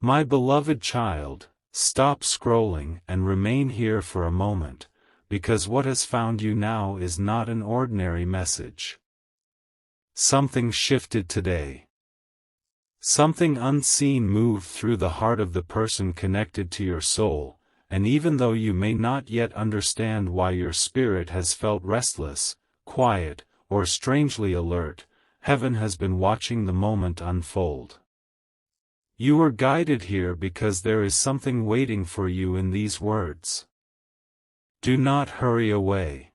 My beloved child, stop scrolling and remain here for a moment, because what has found you now is not an ordinary message. Something shifted today. Something unseen moved through the heart of the person connected to your soul, and even though you may not yet understand why your spirit has felt restless, quiet, or strangely alert, heaven has been watching the moment unfold. You were guided here because there is something waiting for you in these words. Do not hurry away.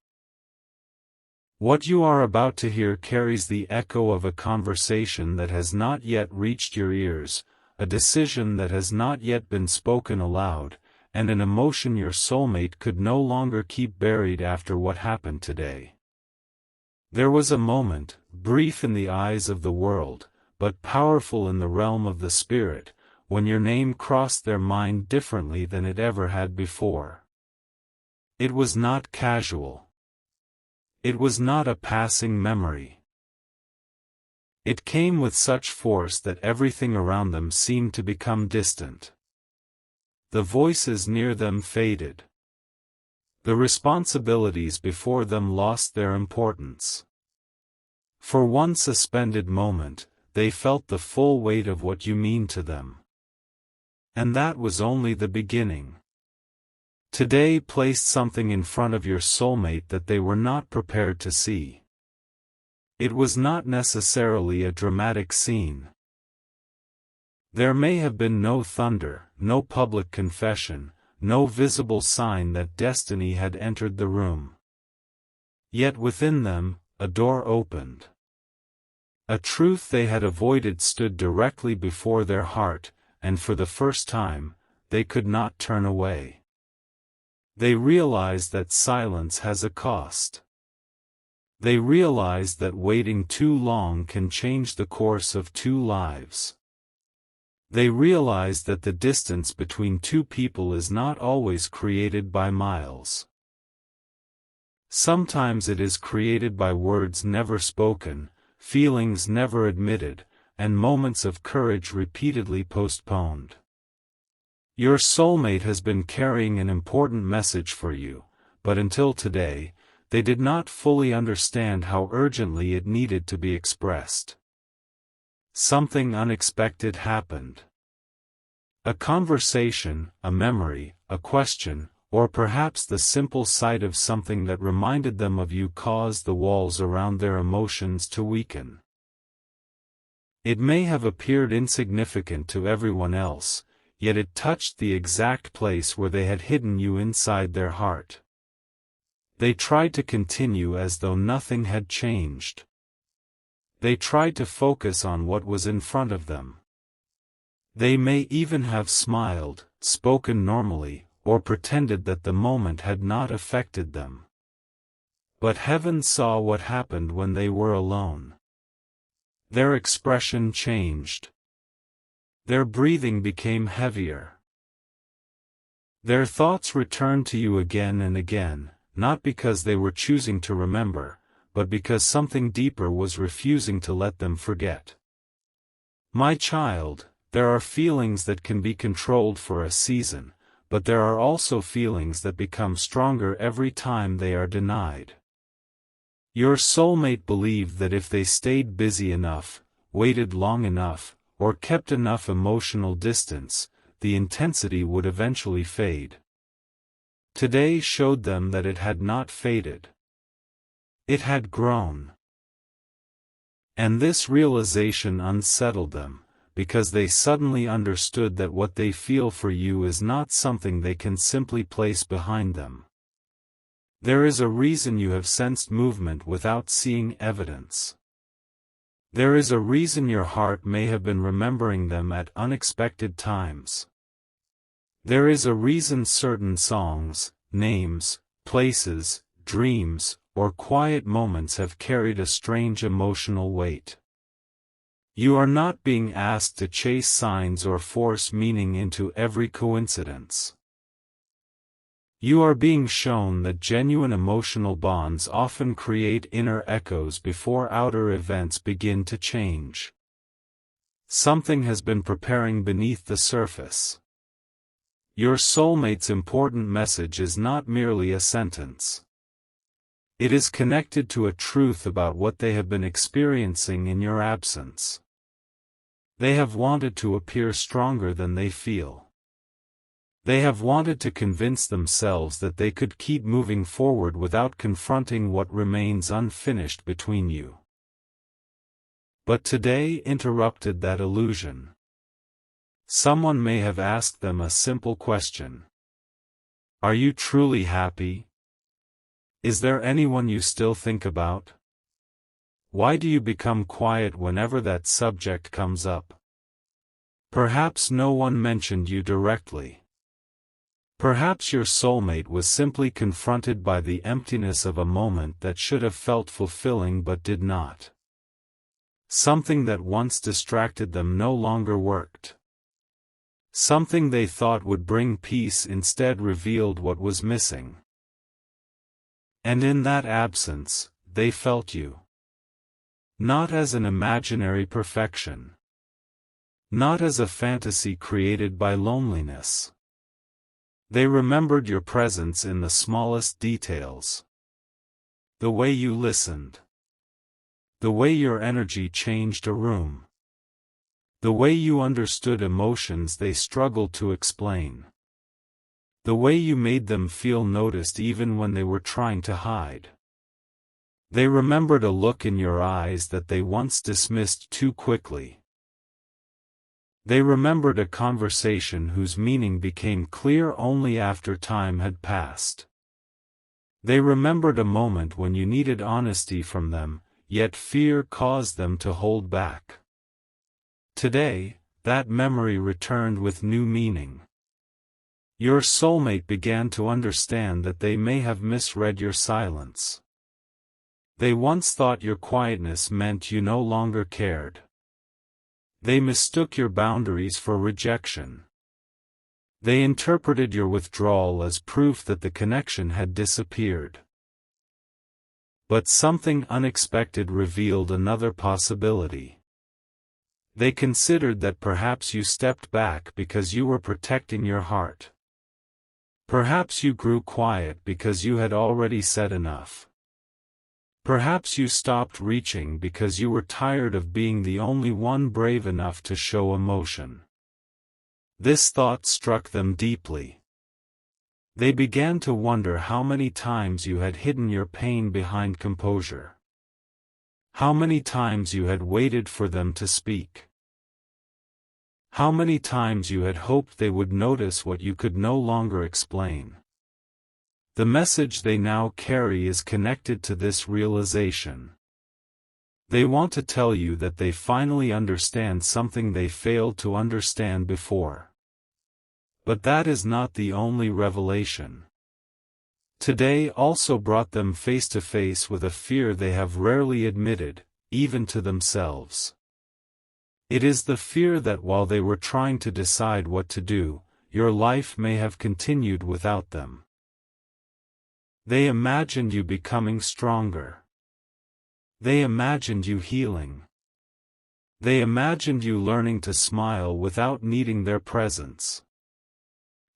What you are about to hear carries the echo of a conversation that has not yet reached your ears, a decision that has not yet been spoken aloud, and an emotion your soulmate could no longer keep buried after what happened today. There was a moment, brief in the eyes of the world, but powerful in the realm of the spirit, when your name crossed their mind differently than it ever had before. It was not casual. It was not a passing memory. It came with such force that everything around them seemed to become distant. The voices near them faded. The responsibilities before them lost their importance. For one suspended moment, they felt the full weight of what you mean to them. And that was only the beginning. Today placed something in front of your soulmate that they were not prepared to see. It was not necessarily a dramatic scene. There may have been no thunder, no public confession, no visible sign that destiny had entered the room. Yet within them, a door opened. A truth they had avoided stood directly before their heart, and for the first time, they could not turn away. They realized that silence has a cost. They realized that waiting too long can change the course of two lives. They realized that the distance between two people is not always created by miles. Sometimes it is created by words never spoken, feelings never admitted, and moments of courage repeatedly postponed. Your soulmate has been carrying an important message for you, but until today, they did not fully understand how urgently it needed to be expressed. Something unexpected happened. A conversation, a memory, a question, or perhaps the simple sight of something that reminded them of you caused the walls around their emotions to weaken. It may have appeared insignificant to everyone else, yet it touched the exact place where they had hidden you inside their heart. They tried to continue as though nothing had changed. They tried to focus on what was in front of them. They may even have smiled, spoken normally, or pretended that the moment had not affected them. But heaven saw what happened when they were alone. Their expression changed. Their breathing became heavier. Their thoughts returned to you again and again, not because they were choosing to remember, but because something deeper was refusing to let them forget. My child, there are feelings that can be controlled for a season, but there are also feelings that become stronger every time they are denied. Your soulmate believed that if they stayed busy enough, waited long enough, or kept enough emotional distance, the intensity would eventually fade. Today showed them that it had not faded. It had grown. And this realization unsettled them, because they suddenly understood that what they feel for you is not something they can simply place behind them. There is a reason you have sensed movement without seeing evidence. There is a reason your heart may have been remembering them at unexpected times. There is a reason certain songs, names, places, dreams, or quiet moments have carried a strange emotional weight. You are not being asked to chase signs or force meaning into every coincidence. You are being shown that genuine emotional bonds often create inner echoes before outer events begin to change. Something has been preparing beneath the surface. Your soulmate's important message is not merely a sentence. It is connected to a truth about what they have been experiencing in your absence. They have wanted to appear stronger than they feel. They have wanted to convince themselves that they could keep moving forward without confronting what remains unfinished between you. But today interrupted that illusion. Someone may have asked them a simple question. Are you truly happy? Is there anyone you still think about? Why do you become quiet whenever that subject comes up? Perhaps no one mentioned you directly. Perhaps your soulmate was simply confronted by the emptiness of a moment that should have felt fulfilling but did not. Something that once distracted them no longer worked. Something they thought would bring peace instead revealed what was missing. And in that absence, they felt you. Not as an imaginary perfection. Not as a fantasy created by loneliness. They remembered your presence in the smallest details. The way you listened. The way your energy changed a room. The way you understood emotions they struggled to explain. The way you made them feel noticed even when they were trying to hide. They remembered a look in your eyes that they once dismissed too quickly. They remembered a conversation whose meaning became clear only after time had passed. They remembered a moment when you needed honesty from them, yet fear caused them to hold back. Today, that memory returned with new meaning. Your soulmate began to understand that they may have misread your silence. They once thought your quietness meant you no longer cared. They mistook your boundaries for rejection. They interpreted your withdrawal as proof that the connection had disappeared. But something unexpected revealed another possibility. They considered that perhaps you stepped back because you were protecting your heart. Perhaps you grew quiet because you had already said enough. Perhaps you stopped reaching because you were tired of being the only one brave enough to show emotion. This thought struck them deeply. They began to wonder how many times you had hidden your pain behind composure. How many times you had waited for them to speak. How many times you had hoped they would notice what you could no longer explain. The message they now carry is connected to this realization. They want to tell you that they finally understand something they failed to understand before. But that is not the only revelation. Today also brought them face to face with a fear they have rarely admitted, even to themselves. It is the fear that while they were trying to decide what to do, your life may have continued without them. They imagined you becoming stronger. They imagined you healing. They imagined you learning to smile without needing their presence.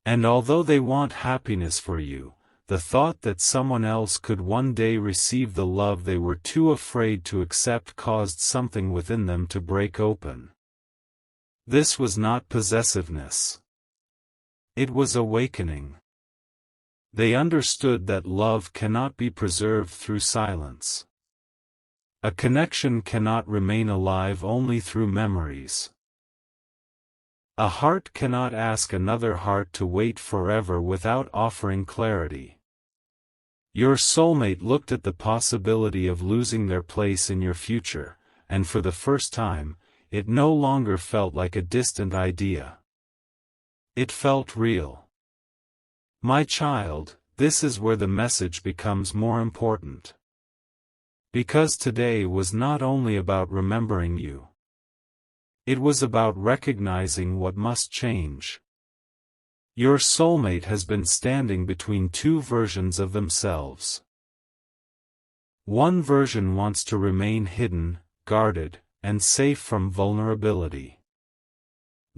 And although they want happiness for you, the thought that someone else could one day receive the love they were too afraid to accept caused something within them to break open. This was not possessiveness. It was awakening. They understood that love cannot be preserved through silence. A connection cannot remain alive only through memories. A heart cannot ask another heart to wait forever without offering clarity. Your soulmate looked at the possibility of losing their place in your future, and for the first time, it no longer felt like a distant idea. It felt real. My child, this is where the message becomes more important. Because today was not only about remembering you. It was about recognizing what must change. Your soulmate has been standing between two versions of themselves. One version wants to remain hidden, guarded, and safe from vulnerability.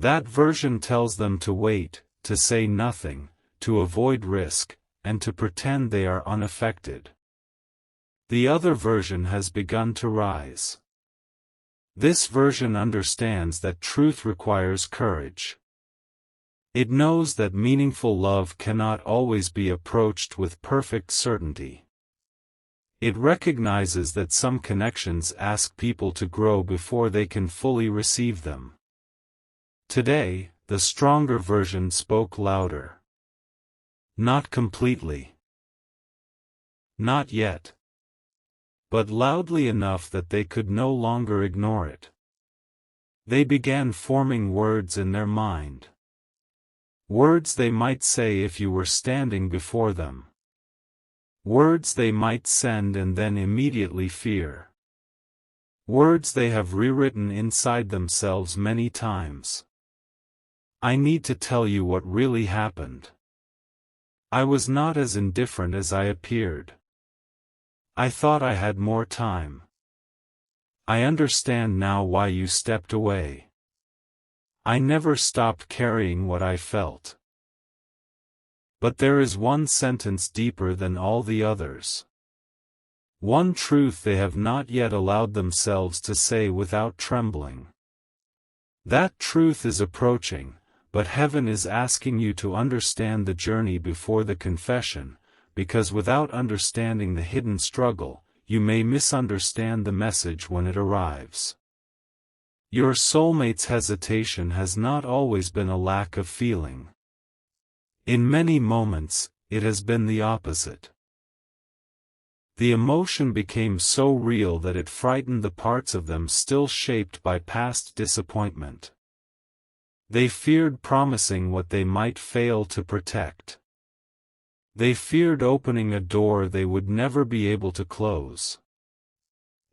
That version tells them to wait, to say nothing, to avoid risk, and to pretend they are unaffected. The other version has begun to rise. This version understands that truth requires courage. It knows that meaningful love cannot always be approached with perfect certainty. It recognizes that some connections ask people to grow before they can fully receive them. Today, the stronger version spoke louder. Not completely. Not yet. But loudly enough that they could no longer ignore it. They began forming words in their mind. Words they might say if you were standing before them. Words they might send and then immediately fear. Words they have rewritten inside themselves many times. I need to tell you what really happened. I was not as indifferent as I appeared. I thought I had more time. I understand now why you stepped away. I never stopped carrying what I felt. But there is one sentence deeper than all the others. One truth they have not yet allowed themselves to say without trembling. That truth is approaching, but heaven is asking you to understand the journey before the confession, because without understanding the hidden struggle, you may misunderstand the message when it arrives. Your soulmate's hesitation has not always been a lack of feeling. In many moments, it has been the opposite. The emotion became so real that it frightened the parts of them still shaped by past disappointment. They feared promising what they might fail to protect. They feared opening a door they would never be able to close.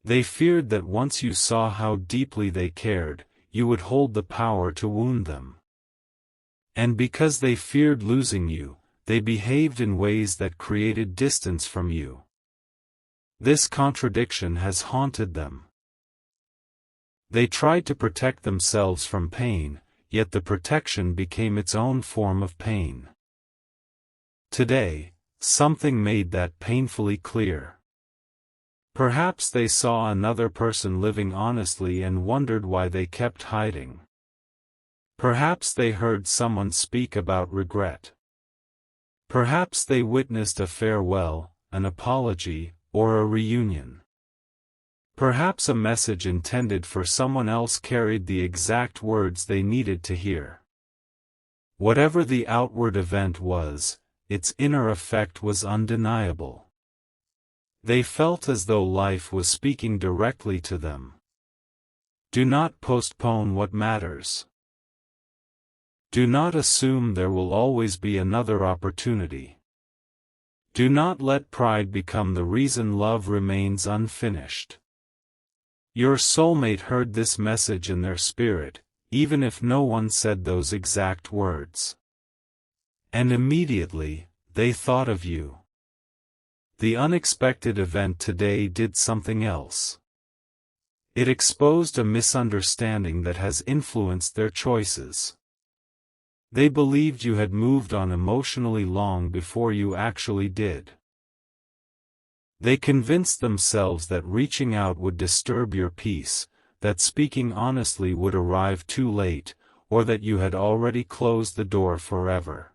They feared that once you saw how deeply they cared, you would hold the power to wound them. And because they feared losing you, they behaved in ways that created distance from you. This contradiction has haunted them. They tried to protect themselves from pain, yet the protection became its own form of pain. Today, something made that painfully clear. Perhaps they saw another person living honestly and wondered why they kept hiding. Perhaps they heard someone speak about regret. Perhaps they witnessed a farewell, an apology, or a reunion. Perhaps a message intended for someone else carried the exact words they needed to hear. Whatever the outward event was, its inner effect was undeniable. They felt as though life was speaking directly to them. Do not postpone what matters. Do not assume there will always be another opportunity. Do not let pride become the reason love remains unfinished. Your soulmate heard this message in their spirit, even if no one said those exact words. And immediately, they thought of you. The unexpected event today did something else. It exposed a misunderstanding that has influenced their choices. They believed you had moved on emotionally long before you actually did. They convinced themselves that reaching out would disturb your peace, that speaking honestly would arrive too late, or that you had already closed the door forever.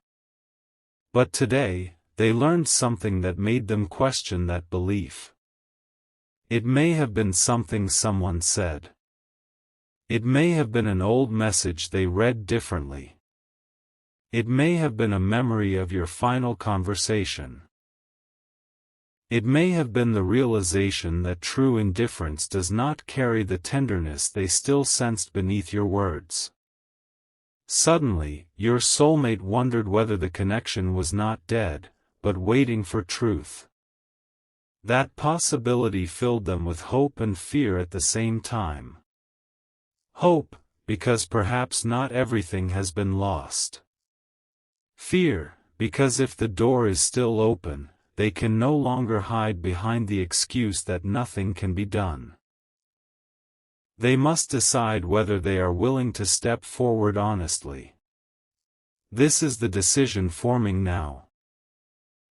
But today, they learned something that made them question that belief. It may have been something someone said. It may have been an old message they read differently. It may have been a memory of your final conversation. It may have been the realization that true indifference does not carry the tenderness they still sensed beneath your words. Suddenly, your soulmate wondered whether the connection was not dead, but waiting for truth. That possibility filled them with hope and fear at the same time. Hope, because perhaps not everything has been lost. Fear, because if the door is still open, they can no longer hide behind the excuse that nothing can be done. They must decide whether they are willing to step forward honestly. This is the decision forming now.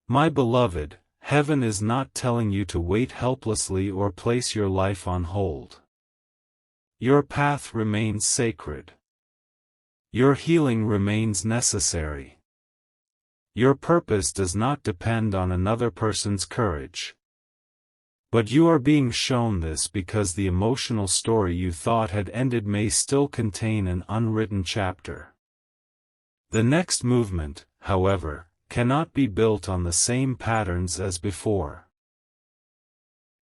My beloved, heaven is not telling you to wait helplessly or place your life on hold. Your path remains sacred. Your healing remains necessary. Your purpose does not depend on another person's courage. But you are being shown this because the emotional story you thought had ended may still contain an unwritten chapter. The next movement, however, cannot be built on the same patterns as before.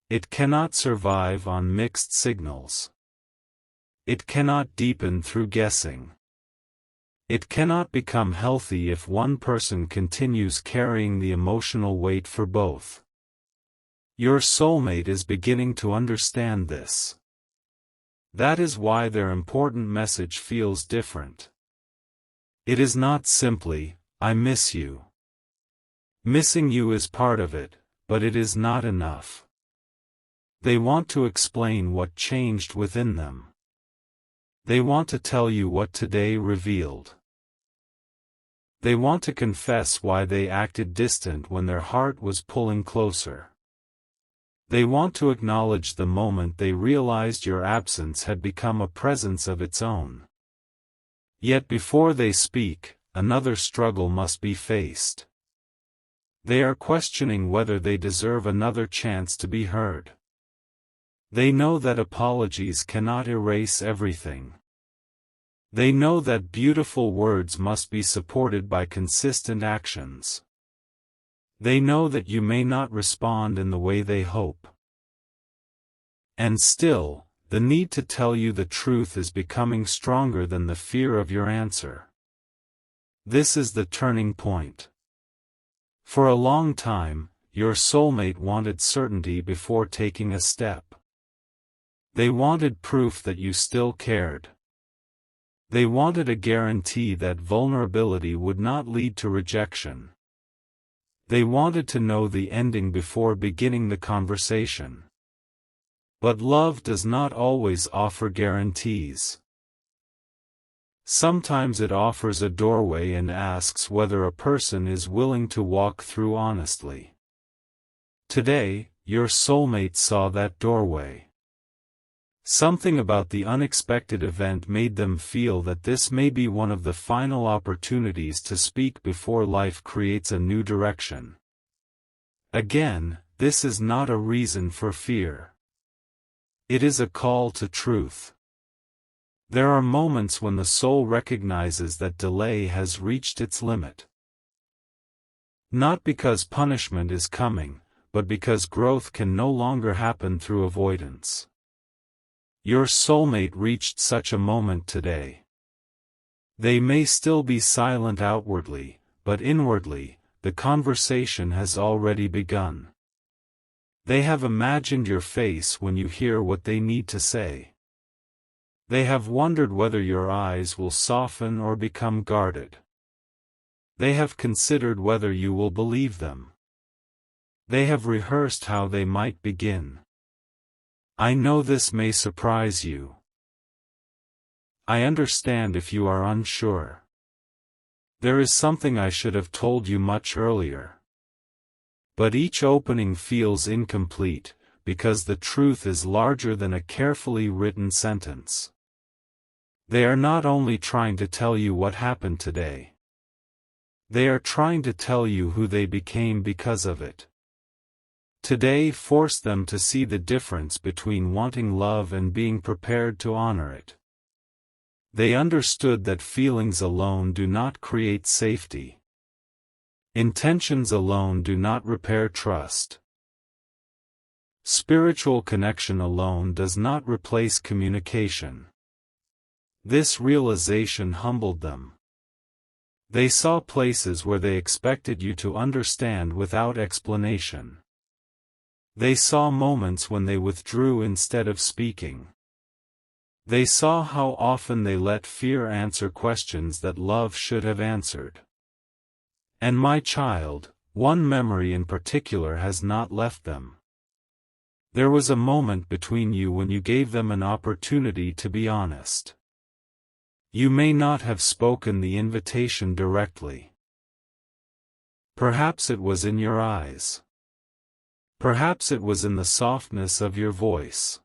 It cannot survive on mixed signals. It cannot deepen through guessing. It cannot become healthy if one person continues carrying the emotional weight for both. Your soulmate is beginning to understand this. That is why their important message feels different. It is not simply, "I miss you." Missing you is part of it, but it is not enough. They want to explain what changed within them. They want to tell you what today revealed. They want to confess why they acted distant when their heart was pulling closer. They want to acknowledge the moment they realized your absence had become a presence of its own. Yet before they speak, another struggle must be faced. They are questioning whether they deserve another chance to be heard. They know that apologies cannot erase everything. They know that beautiful words must be supported by consistent actions. They know that you may not respond in the way they hope. And still, the need to tell you the truth is becoming stronger than the fear of your answer. This is the turning point. For a long time, your soulmate wanted certainty before taking a step. They wanted proof that you still cared. They wanted a guarantee that vulnerability would not lead to rejection. They wanted to know the ending before beginning the conversation. But love does not always offer guarantees. Sometimes it offers a doorway and asks whether a person is willing to walk through honestly. Today, your soulmate saw that doorway. Something about the unexpected event made them feel that this may be one of the final opportunities to speak before life creates a new direction. Again, this is not a reason for fear. It is a call to truth. There are moments when the soul recognizes that delay has reached its limit. Not because punishment is coming, but because growth can no longer happen through avoidance. Your soulmate reached such a moment today. They may still be silent outwardly, but inwardly, the conversation has already begun. They have imagined your face when you hear what they need to say. They have wondered whether your eyes will soften or become guarded. They have considered whether you will believe them. They have rehearsed how they might begin. I know this may surprise you. I understand if you are unsure. There is something I should have told you much earlier. But each opening feels incomplete, because the truth is larger than a carefully written sentence. They are not only trying to tell you what happened today. They are trying to tell you who they became because of it. Today forced them to see the difference between wanting love and being prepared to honor it. They understood that feelings alone do not create safety. Intentions alone do not repair trust. Spiritual connection alone does not replace communication. This realization humbled them. They saw places where they expected you to understand without explanation. They saw moments when they withdrew instead of speaking. They saw how often they let fear answer questions that love should have answered. And my child, one memory in particular has not left them. There was a moment between you when you gave them an opportunity to be honest. You may not have spoken the invitation directly. Perhaps it was in your eyes. Perhaps it was in the softness of your voice.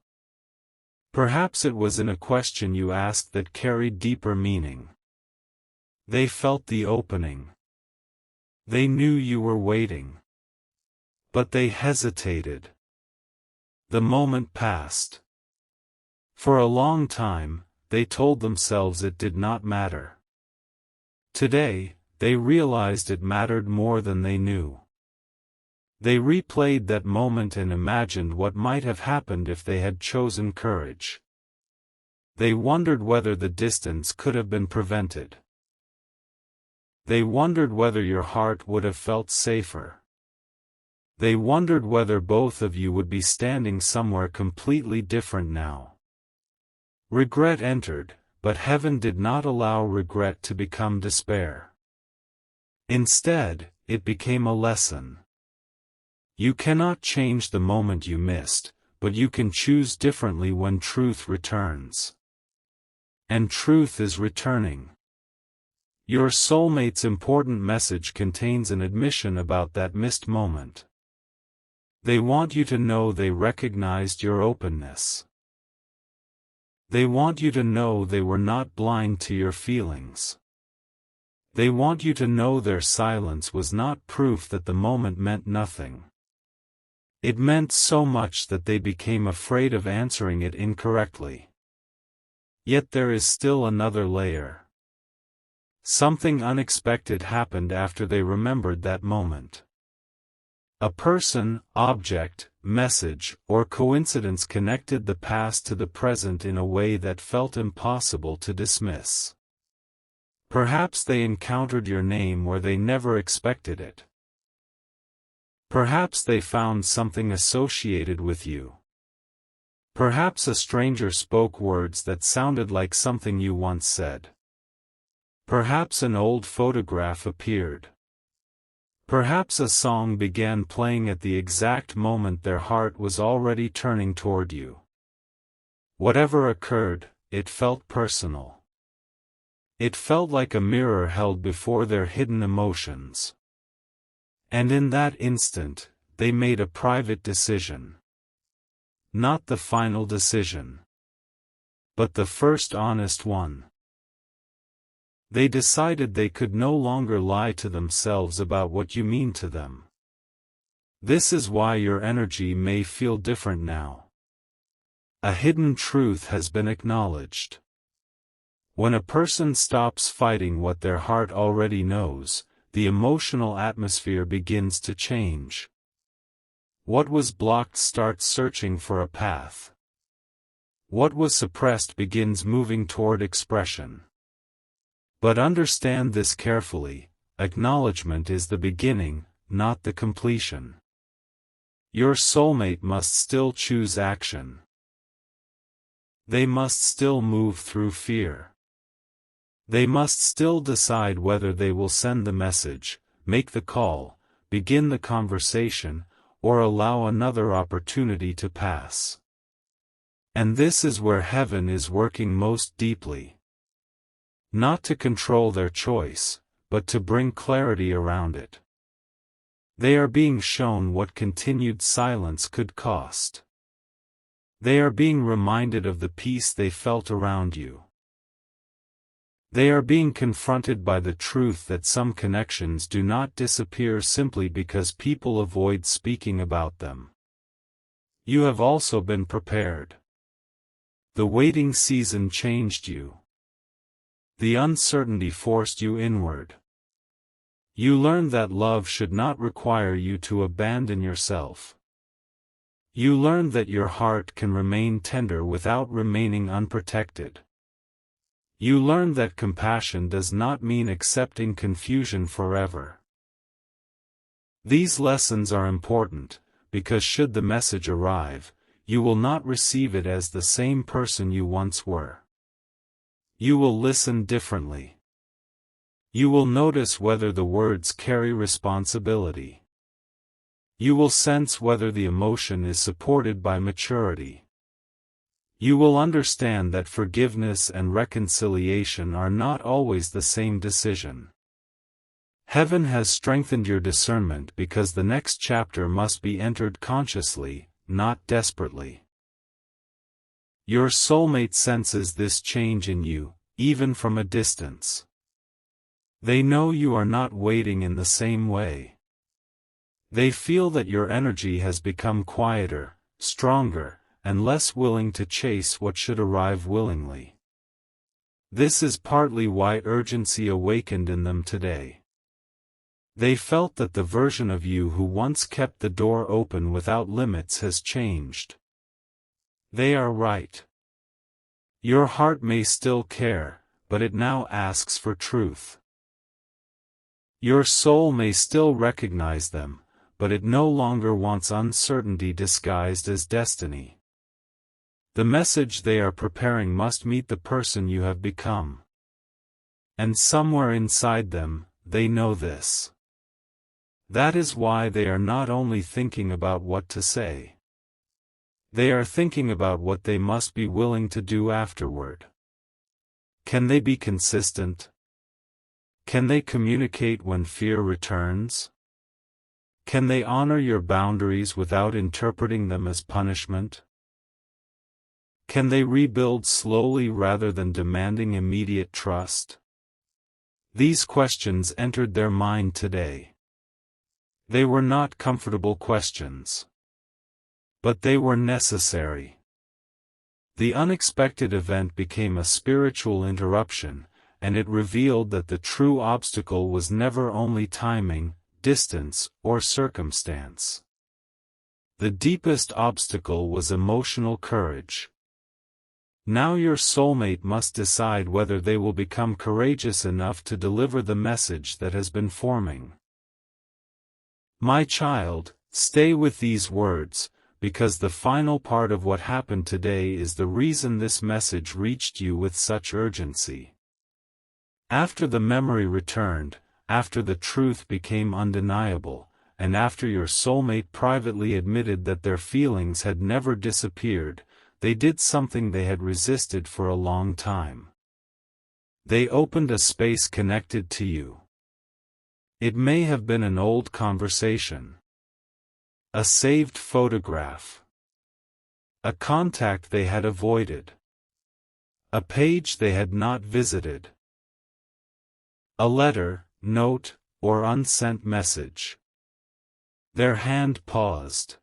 Perhaps it was in a question you asked that carried deeper meaning. They felt the opening. They knew you were waiting. But they hesitated. The moment passed. For a long time, they told themselves it did not matter. Today, they realized it mattered more than they knew. They replayed that moment and imagined what might have happened if they had chosen courage. They wondered whether the distance could have been prevented. They wondered whether your heart would have felt safer. They wondered whether both of you would be standing somewhere completely different now. Regret entered, but heaven did not allow regret to become despair. Instead, it became a lesson. You cannot change the moment you missed, but you can choose differently when truth returns. And truth is returning. Your soulmate's important message contains an admission about that missed moment. They want you to know they recognized your openness. They want you to know they were not blind to your feelings. They want you to know their silence was not proof that the moment meant nothing. It meant so much that they became afraid of answering it incorrectly. Yet there is still another layer. Something unexpected happened after they remembered that moment. A person, object, message, or coincidence connected the past to the present in a way that felt impossible to dismiss. Perhaps they encountered your name where they never expected it. Perhaps they found something associated with you. Perhaps a stranger spoke words that sounded like something you once said. Perhaps an old photograph appeared. Perhaps a song began playing at the exact moment their heart was already turning toward you. Whatever occurred, it felt personal. It felt like a mirror held before their hidden emotions. And in that instant, they made a private decision. Not the final decision, but the first honest one. They decided they could no longer lie to themselves about what you mean to them. This is why your energy may feel different now. A hidden truth has been acknowledged. When a person stops fighting what their heart already knows, the emotional atmosphere begins to change. What was blocked starts searching for a path. What was suppressed begins moving toward expression. But understand this carefully, acknowledgement is the beginning, not the completion. Your soulmate must still choose action. They must still move through fear. They must still decide whether they will send the message, make the call, begin the conversation, or allow another opportunity to pass. And this is where heaven is working most deeply. Not to control their choice, but to bring clarity around it. They are being shown what continued silence could cost. They are being reminded of the peace they felt around you. They are being confronted by the truth that some connections do not disappear simply because people avoid speaking about them. You have also been prepared. The waiting season changed you. The uncertainty forced you inward. You learned that love should not require you to abandon yourself. You learned that your heart can remain tender without remaining unprotected. You learned that compassion does not mean accepting confusion forever. These lessons are important, because should the message arrive, you will not receive it as the same person you once were. You will listen differently. You will notice whether the words carry responsibility. You will sense whether the emotion is supported by maturity. You will understand that forgiveness and reconciliation are not always the same decision. Heaven has strengthened your discernment because the next chapter must be entered consciously, not desperately. Your soulmate senses this change in you, even from a distance. They know you are not waiting in the same way. They feel that your energy has become quieter, stronger, and less willing to chase what should arrive willingly. This is partly why urgency awakened in them today. They felt that the version of you who once kept the door open without limits has changed. They are right. Your heart may still care, but it now asks for truth. Your soul may still recognize them, but it no longer wants uncertainty disguised as destiny. The message they are preparing must meet the person you have become. And somewhere inside them, they know this. That is why they are not only thinking about what to say. They are thinking about what they must be willing to do afterward. Can they be consistent? Can they communicate when fear returns? Can they honor your boundaries without interpreting them as punishment? Can they rebuild slowly rather than demanding immediate trust? These questions entered their mind today. They were not comfortable questions. But they were necessary. The unexpected event became a spiritual interruption, and it revealed that the true obstacle was never only timing, distance, or circumstance. The deepest obstacle was emotional courage. Now your soulmate must decide whether they will become courageous enough to deliver the message that has been forming. My child, stay with these words, because the final part of what happened today is the reason this message reached you with such urgency. After the memory returned, after the truth became undeniable, and after your soulmate privately admitted that their feelings had never disappeared, they did something they had resisted for a long time. They opened a space connected to you. It may have been an old conversation, a saved photograph, a contact they had avoided, a page they had not visited, a letter, note, or unsent message. Their hand paused.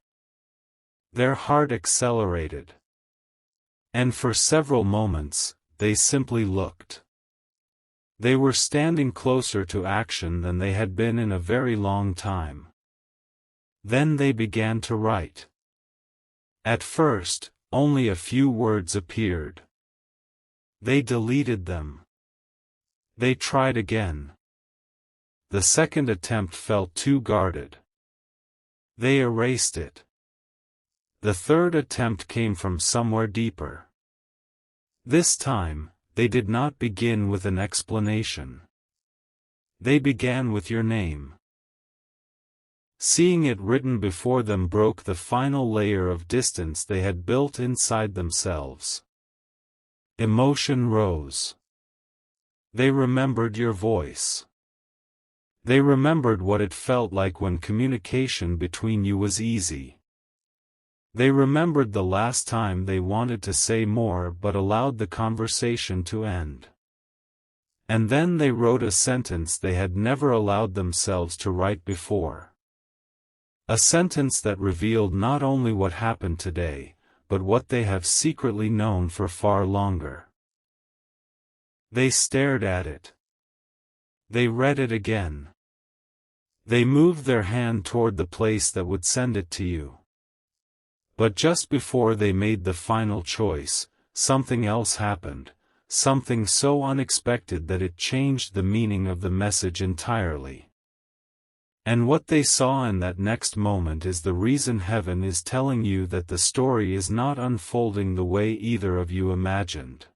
Their heart accelerated. And for several moments, they simply looked. They were standing closer to action than they had been in a very long time. Then they began to write. At first, only a few words appeared. They deleted them. They tried again. The second attempt felt too guarded. They erased it. The third attempt came from somewhere deeper. This time, they did not begin with an explanation. They began with your name. Seeing it written before them broke the final layer of distance they had built inside themselves. Emotion rose. They remembered your voice. They remembered what it felt like when communication between you was easy. They remembered the last time they wanted to say more but allowed the conversation to end. And then they wrote a sentence they had never allowed themselves to write before. A sentence that revealed not only what happened today, but what they have secretly known for far longer. They stared at it. They read it again. They moved their hand toward the place that would send it to you. But just before they made the final choice, something else happened, something so unexpected that it changed the meaning of the message entirely. And what they saw in that next moment is the reason heaven is telling you that the story is not unfolding the way either of you imagined.